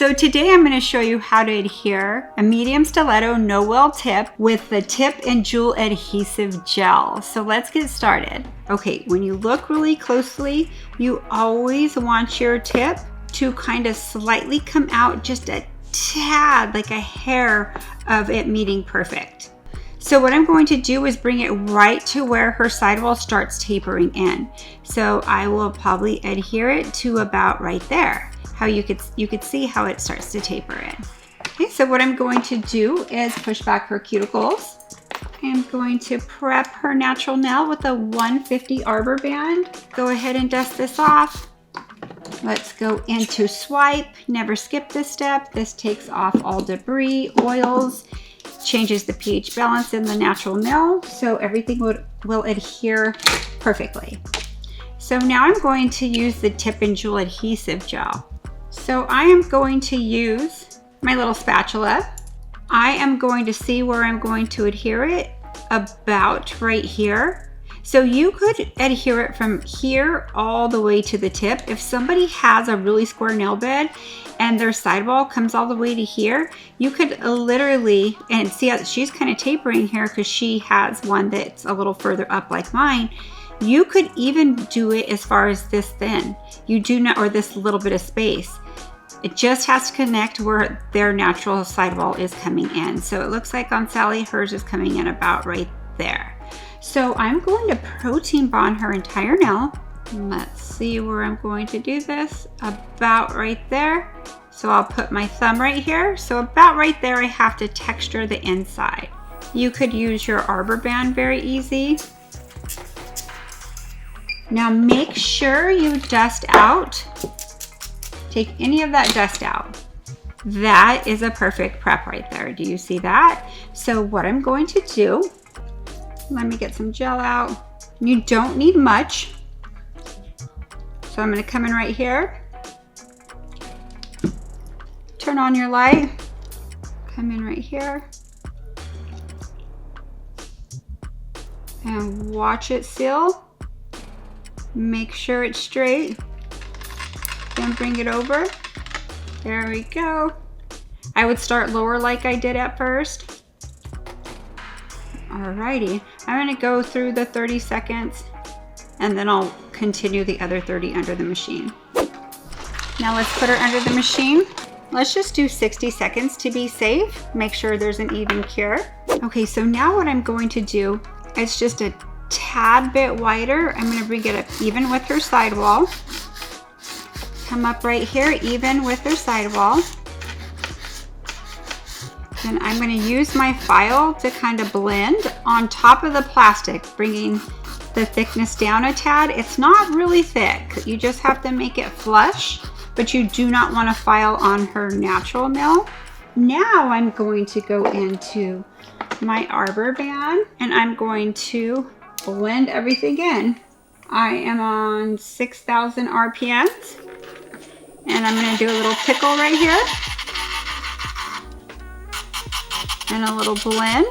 So today I'm going to show you how to adhere a medium stiletto no-weld tip with the Tip Jewel Adhesive Gel. So let's get started. Okay, when you look really closely, you always want your tip to kind of slightly come out just a tad, like a hair of it meeting perfect. So what I'm going to do is bring it right to where her sidewall starts tapering in. So I will probably adhere it to about right there. How you could see how it starts to taper in. Okay, so what I'm going to do is push back her cuticles. I'm going to prep her natural nail with a 150 arbor band. Go ahead and dust this off. Let's go into swipe. Never skip this step. This takes off all debris, oils, changes the pH balance in the natural nail, so everything will adhere perfectly. So now I'm going to use the Tip Jewel Adhesive Gel. So I am going to use my little spatula. I am going to see where I'm going to adhere it, about right here. So you could adhere it from here all the way to the tip. If somebody has a really square nail bed and their sidewall comes all the way to here, you could literally, and see how she's kind of tapering here because she has one that's a little further up like mine. You could even do it as far as this thin. You do not, or this little bit of space. It just has to connect where their natural sidewall is coming in. So it looks like on Sally, hers is coming in about right there. So I'm going to protein bond her entire nail. Let's see where I'm going to do this, about right there. So I'll put my thumb right here. So about right there, I have to texture the inside. You could use your arbor band very easy. Now make sure you dust out. Take any of that dust out. That is a perfect prep right there. Do you see that? So what I'm going to do, let me get some gel out. You don't need much. So I'm going to come in right here. Turn on your light. Come in right here. And watch it seal. Make sure it's straight. Then bring it over. There we go. I would start lower like I did at first. Alrighty, I'm gonna go through the 30 seconds and then I'll continue the other 30 under the machine. Now let's put her under the machine. Let's just do 60 seconds to be safe. Make sure there's an even cure. Okay, so now what I'm going to do, it's just a tad bit wider. I'm gonna bring it up even with her sidewall. Come up right here, even with her sidewall. Then I'm going to use my file to kind of blend on top of the plastic, bringing the thickness down a tad. It's not really thick. You just have to make it flush, but you do not want to file on her natural nail. Now I'm going to go into my arbor band and I'm going to blend everything in. I am on 6,000 RPMs. And I'm going to do a little pickle right here. And a little blend.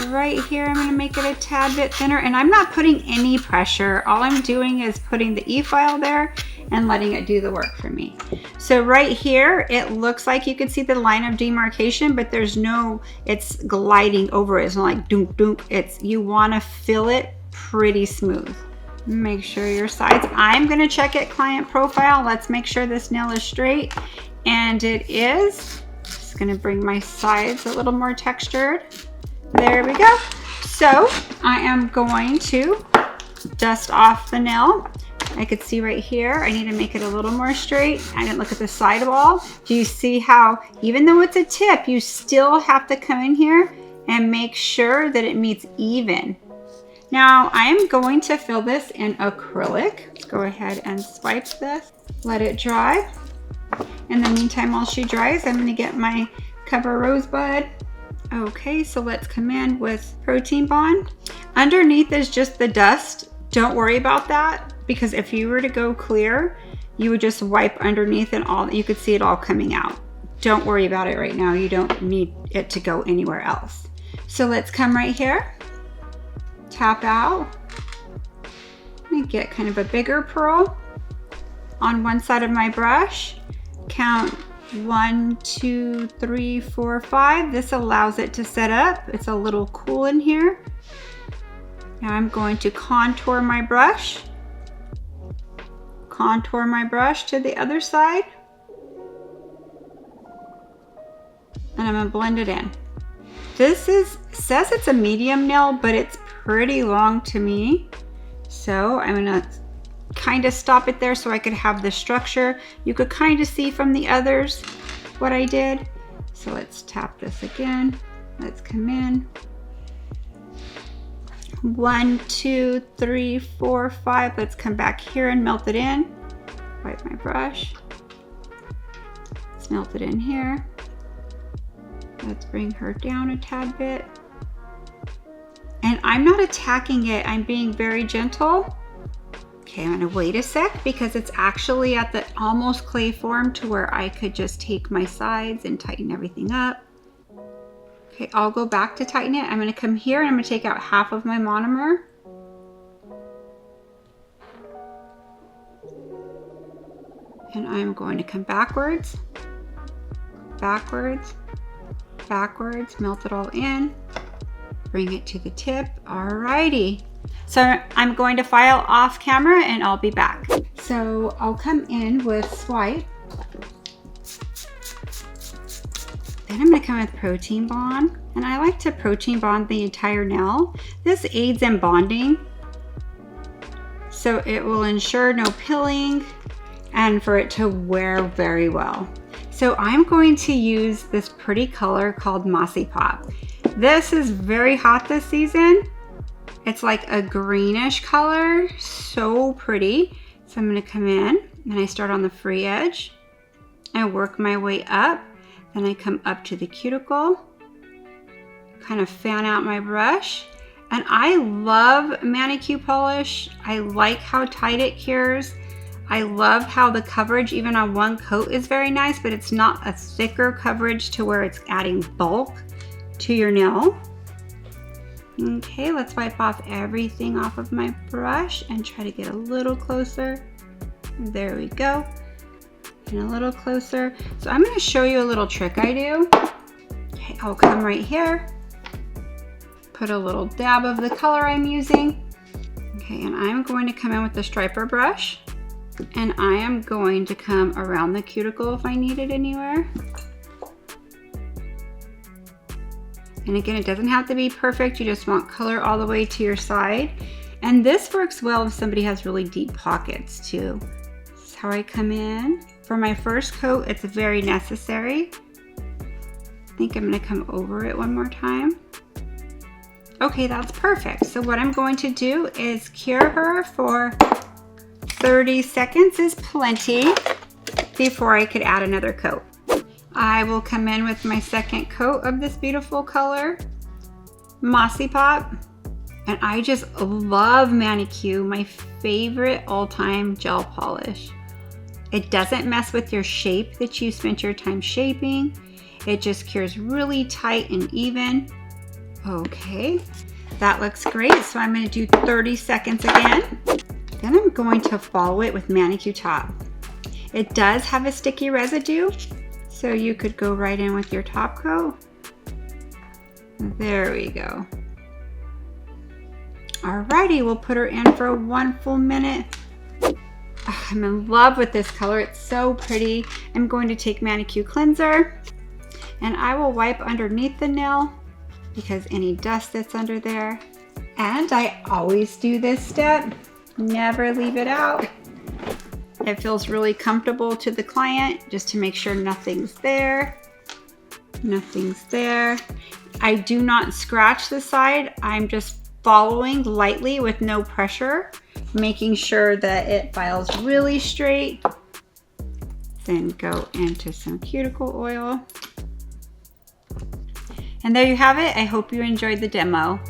Right here, I'm going to make it a tad bit thinner. And I'm not putting any pressure. All I'm doing is putting the E-file there and letting it do the work for me. So right here, it looks like you can see the line of demarcation, but there's no, it's gliding over it. It's not like dunk dunk. It's, you want to fill it pretty smooth. Make sure your sides, I'm gonna check it client profile. Let's make sure this nail is straight. And it is. Just gonna bring my sides a little more textured. There we go. So I am going to dust off the nail. I could see right here, I need to make it a little more straight. I didn't look at the sidewall. Do you see how, even though it's a tip, you still have to come in here and make sure that it meets even. Now I am going to fill this in acrylic. Let's go ahead and swipe this, let it dry. In the meantime, while she dries, I'm going to get my cover rosebud. Okay, so let's come in with protein bond. Underneath is just the dust. Don't worry about that, because if you were to go clear, you would just wipe underneath and all, you could see it all coming out. Don't worry about it right now. You don't need it to go anywhere else. So let's come right here. Tap out. Let me get kind of a bigger pearl on one side of my brush. Count 1, 2, 3, 4, 5. This allows it to set up. It's a little cool in here. Now I'm going to contour my brush. Contour my brush to the other side. And I'm gonna blend it in. This says it's a medium nail, but it's pretty long to me. So I'm gonna kind of stop it there so I could have the structure. You could kind of see from the others what I did. So let's tap this again. Let's come in. 1, 2, 3, 4, 5. Let's come back here and melt it in. Wipe my brush. Let's melt it in here. Let's bring her down a tad bit. And I'm not attacking it. I'm being very gentle. Okay, I'm gonna wait a sec because it's actually at the almost clay form to where I could just take my sides and tighten everything up. Okay, I'll go back to tighten it. I'm gonna come here and I'm gonna take out half of my monomer. And I'm going to come backwards, backwards, backwards, melt it all in, bring it to the tip. Alrighty. So I'm going to file off camera and I'll be back. So I'll come in with Swipe. Then I'm going to come with Protein Bond. And I like to protein bond the entire nail. This aids in bonding. So it will ensure no pilling and for it to wear very well. So I'm going to use this pretty color called Mossy Pop. This is very hot this season. It's like a greenish color, so pretty. So I'm gonna come in and I start on the free edge. I work my way up, then I come up to the cuticle, kind of fan out my brush. And I love manicure polish. I like how tight it cures. I love how the coverage even on one coat is very nice, but it's not a thicker coverage to where it's adding bulk to your nail. Okay, let's wipe off everything off of my brush and try to get a little closer. There we go. And a little closer. So I'm gonna show you a little trick I do. Okay, I'll come right here, put a little dab of the color I'm using. Okay, and I'm going to come in with the striper brush. And I am going to come around the cuticle if I need it anywhere. And again, it doesn't have to be perfect. You just want color all the way to your side. And this works well if somebody has really deep pockets too. This is how I come in. For my first coat, it's very necessary. I think I'm gonna come over it one more time. Okay, that's perfect. So what I'm going to do is cure her for 30 seconds is plenty before I could add another coat. I will come in with my second coat of this beautiful color, Mossy Pop. And I just love Manicure, my favorite all-time gel polish. It doesn't mess with your shape that you spent your time shaping. It just cures really tight and even. Okay, that looks great. So I'm gonna do 30 seconds again. Then I'm going to follow it with Manicure Top. It does have a sticky residue, so you could go right in with your top coat. There we go. Alrighty, we'll put her in for 1 full minute. I'm in love with this color. It's so pretty. I'm going to take Manicure Cleanser and I will wipe underneath the nail because any dust that's under there. And I always do this step. Never leave it out. It feels really comfortable to the client just to make sure nothing's there. Nothing's there. I do not scratch the side. I'm just following lightly with no pressure, making sure that it files really straight. Then go into some cuticle oil. And there you have it. I hope you enjoyed the demo.